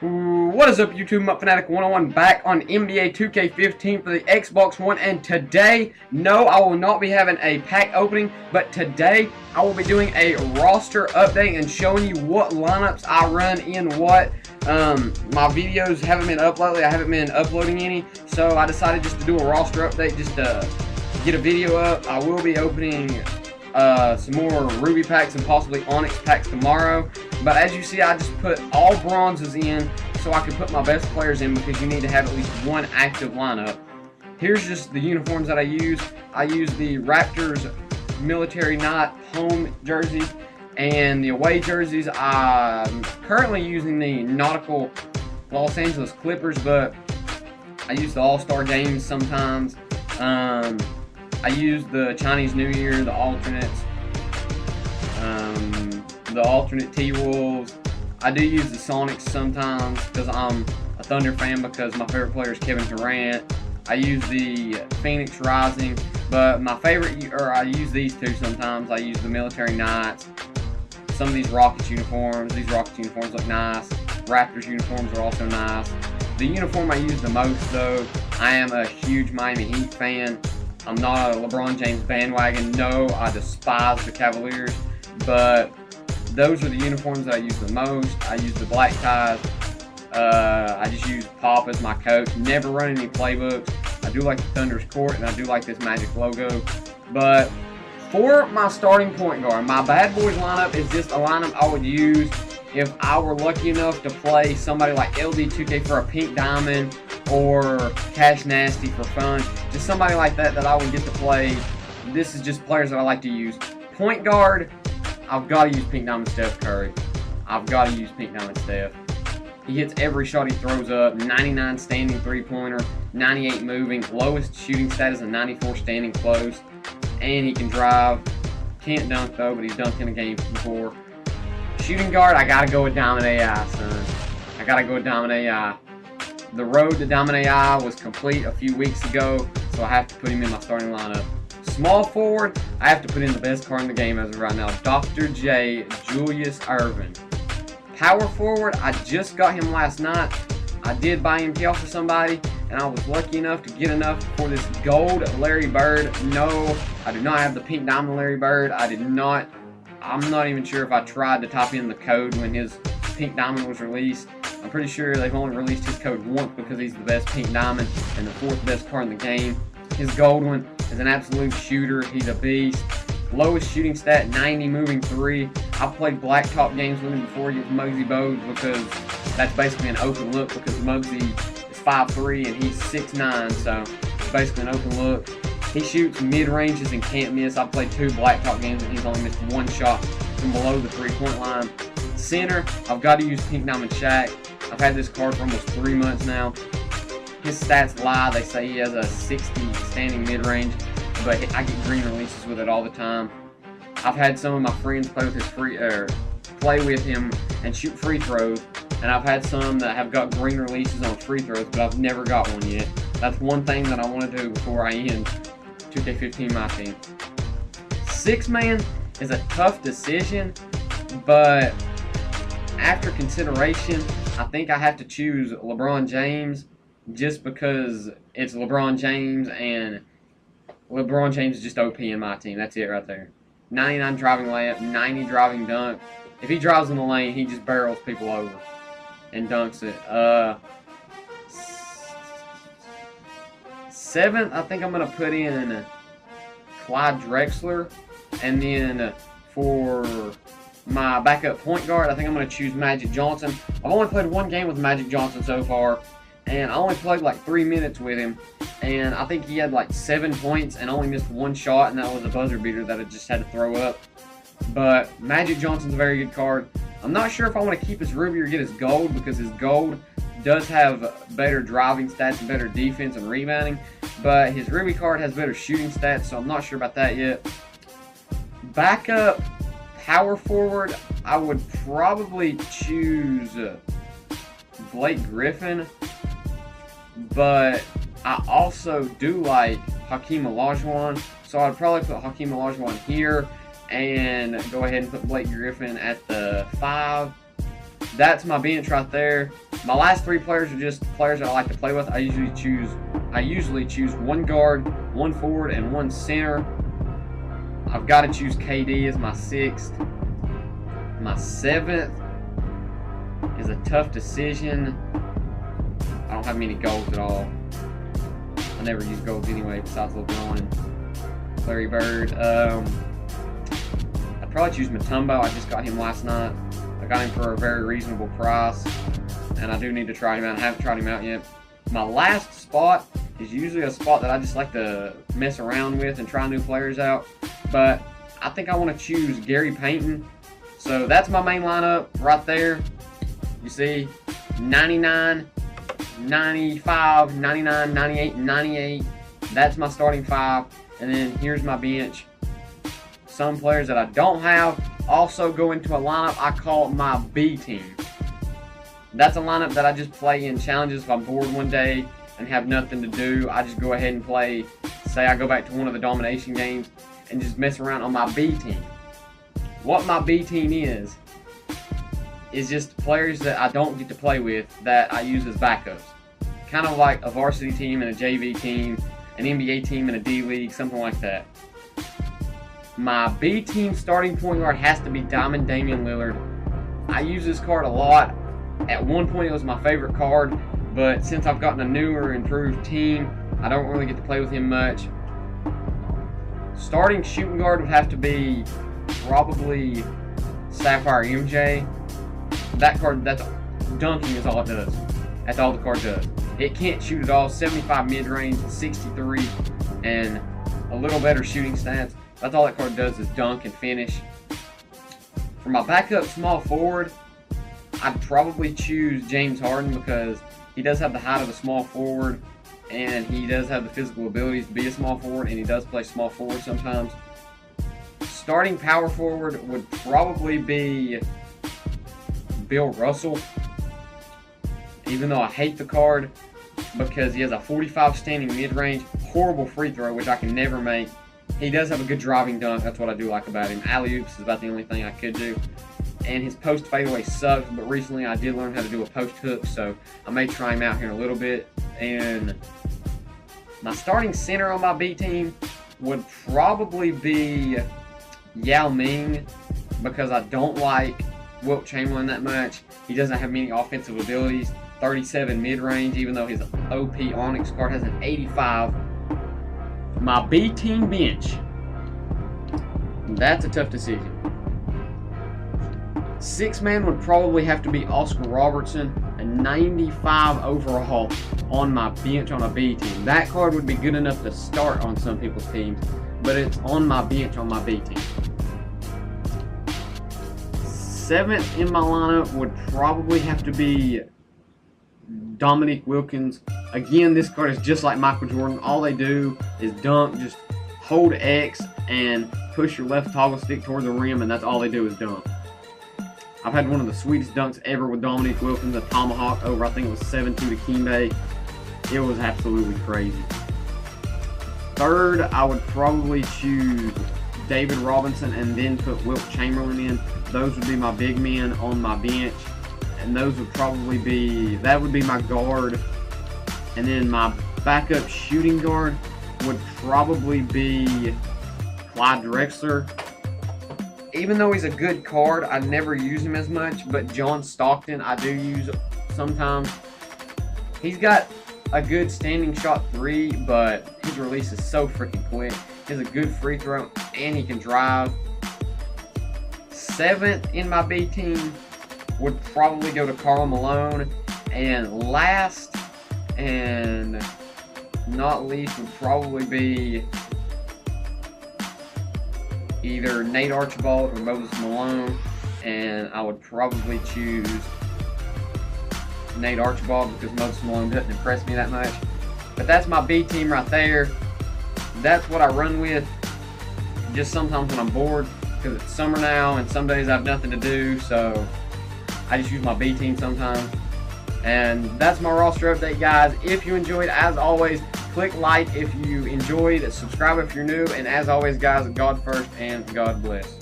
What is up, YouTube? Fanatic 101 back on NBA 2K15 for the Xbox One, and today, no, I will not be having a pack opening, but today I will be doing a roster update and showing you what lineups I run in what. My videos haven't been up lately. I haven't been uploading any, so I decided just to do a roster update just to get a video up. I will be opening some more Ruby packs and possibly Onyx packs tomorrow. But as you see, I just put all bronzes in so I can put my best players in, because you need to have at least one active lineup. Here's just the uniforms that I use. I use the Raptors Military Night home jerseys and the away jerseys. I'm currently using the Nautical Los Angeles Clippers, but I use the All-Star games sometimes. I use the Chinese New Year, the alternates, the alternate T-Wolves. I do use the Sonics sometimes because I'm a Thunder fan, because my favorite player is Kevin Durant. I use the Phoenix Rising, but my favorite, or I use these two sometimes. I use the Military Knights. Some of these Rockets uniforms, look nice. Raptors uniforms are also nice. The uniform I use the most, though, I am a huge Miami Heat fan. I'm not a LeBron James bandwagon. No, I despise the Cavaliers, but those are the uniforms that I use the most. I use the black ties. I just use Pop as my coach. Never run any playbooks. I do like the Thunder's court, and I do like this Magic logo. But for my starting point guard, my bad boys lineup is just a lineup I would use if I were lucky enough to play somebody like LD2K for a pink diamond, or Cash Nasty for fun. Just somebody like that I would get to play. This is just players that I like to use. Point guard, I've got to use Pink Diamond Steph Curry. I've got to use Pink Diamond Steph. He hits every shot he throws up. 99 standing three-pointer, 98 moving. Lowest shooting stat is a 94 standing close. And he can drive. Can't dunk though, but he's dunked in a game before. Shooting guard, I got to go with Diamond AI, son. I got to go with Diamond AI. The road to Diamond AI was complete a few weeks ago, so I have to put him in my starting lineup. Small forward, I have to put in the best card in the game as of right now, Dr. J, Julius Erving. Power forward, I just got him last night. I did buy him off of somebody, and I was lucky enough to get enough for this gold Larry Bird. No, I do not have the pink diamond Larry Bird. I'm not even sure if I tried to type in the code when his pink diamond was released. I'm pretty sure they've only released his code once, because he's the best pink diamond and the fourth best card in the game. His gold one is an absolute shooter. He's a beast. Lowest shooting stat, 90 moving three. I've played blacktop games with him before against Muggsy Bogues, because that's basically an open look, because Muggsy is 5'3" and he's 6'9", so it's basically an open look. He shoots mid-ranges and can't miss. I've played 2 blacktop games and he's only missed 1 shot from below the three-point line. Center, I've got to use Pink Diamond Shaq. I've had this card for almost 3 months now. His stats lie. They say he has a 60 standing mid-range, but I get green releases with it all the time. I've had some of my friends play with him and shoot free throws, and I've had some that have got green releases on free throws, but I've never got one yet. That's one thing that I want to do before I end 2K15 MyTEAM. 6-man is a tough decision, but after consideration, I think I have to choose LeBron James, just because it's LeBron James, and LeBron James is just OP in my team. That's it right there. 99 driving layup, 90 driving dunk. If he drives in the lane, he just barrels people over and dunks it. 7th, I think I'm going to put in Clyde Drexler, and then for my backup point guard, I think I'm going to choose Magic Johnson. I've only played 1 game with Magic Johnson so far, and I only played like 3 minutes with him, and I think he had like 7 points and only missed 1 shot, and that was a buzzer beater that I just had to throw up. But Magic Johnson's a very good card. I'm not sure if I want to keep his ruby or get his gold, because his gold does have better driving stats and better defense and rebounding, but his ruby card has better shooting stats, so I'm not sure about that yet. Backup power forward, I would probably choose Blake Griffin, but I also do like Hakeem Olajuwon, so I'd probably put Hakeem Olajuwon here and go ahead and put Blake Griffin at the 5. That's my bench right there. My last 3 players are just players that I like to play with. I usually choose 1 guard, 1 forward, and 1 center. I've got to choose KD as my 6th. My 7th is a tough decision. I don't have many goals at all. I never use goals anyway, besides LeBron and Larry Bird. I'd probably choose Mutombo. I just got him last night. I got him for a very reasonable price, and I do need to try him out. I haven't tried him out yet. My last spot is usually a spot that I just like to mess around with and try new players out, but I think I want to choose Gary Payton. So that's my main lineup right there. You see 99, 95, 99, 98, 98. That's my starting 5. And then here's my bench. Some players that I don't have also go into a lineup I call my B team. That's a lineup that I just play in challenges. If I'm bored one day and have nothing to do, I just go ahead and play. Say I go back to one of the domination games and just mess around on my B team. What my B team is just players that I don't get to play with that I use as backups. Kind of like a varsity team and a JV team, an NBA team and a D League, something like that. My B team starting point guard has to be Diamond Damian Lillard. I use this card a lot. At one point it was my favorite card, but since I've gotten a newer, improved team, I don't really get to play with him much. Starting shooting guard would have to be probably Sapphire MJ. That card, that's dunking is all it does. That's all the card does. It can't shoot at all. 75 mid-range, 63, and a little better shooting stats. That's all that card does is dunk and finish. For my backup small forward, I'd probably choose James Harden because he does have the height of a small forward, and he does have the physical abilities to be a small forward, and he does play small forward sometimes. Starting power forward would probably be Bill Russell, even though I hate the card because he has a 45 standing mid-range, horrible free throw, which I can never make. He does have a good driving dunk. That's what I do like about him. Alley-oops is about the only thing I could do. And his post fadeaway sucks, but recently I did learn how to do a post hook, so I may try him out here in a little bit. And my starting center on my B team would probably be Yao Ming because I don't like Wilt Chamberlain that much. He doesn't have many offensive abilities. 37 mid-range, even though his OP Onyx card has an 85. My B team bench, that's a tough decision. 6-man would probably have to be Oscar Robertson, a 95 overall on my bench on a B team. That card would be good enough to start on some people's teams, but it's on my bench on my B team. 7th in my lineup would probably have to be Dominique Wilkins. Again, this card is just like Michael Jordan. All they do is dunk, just hold X and push your left toggle stick toward the rim, and that's all they do is dunk. I've had one of the sweetest dunks ever with Dominique Wilkins, a tomahawk over, I think it was 7-2 to Kimbe. It was absolutely crazy. 3rd, I would probably choose David Robinson and then put Wilt Chamberlain in. Those would be my big men on my bench. And those would probably be, that would be my guard. And then my backup shooting guard would probably be Clyde Drexler. Even though he's a good card, I never use him as much, but John Stockton I do use sometimes. He's got a good standing shot 3, but his release is so freaking quick. He has a good free throw, and he can drive. 7th in my B team would probably go to Karl Malone. And last and not least would probably be either Nate Archibald or Moses Malone, and I would probably choose Nate Archibald because Moses Malone doesn't impress me that much. But that's my B team right there. That's what I run with just sometimes when I'm bored because it's summer now and some days I have nothing to do, so I just use my B team sometimes. And that's my roster update, guys. If you enjoyed, as always, click like if you enjoyed, subscribe if you're new, and as always, guys, God first and God bless.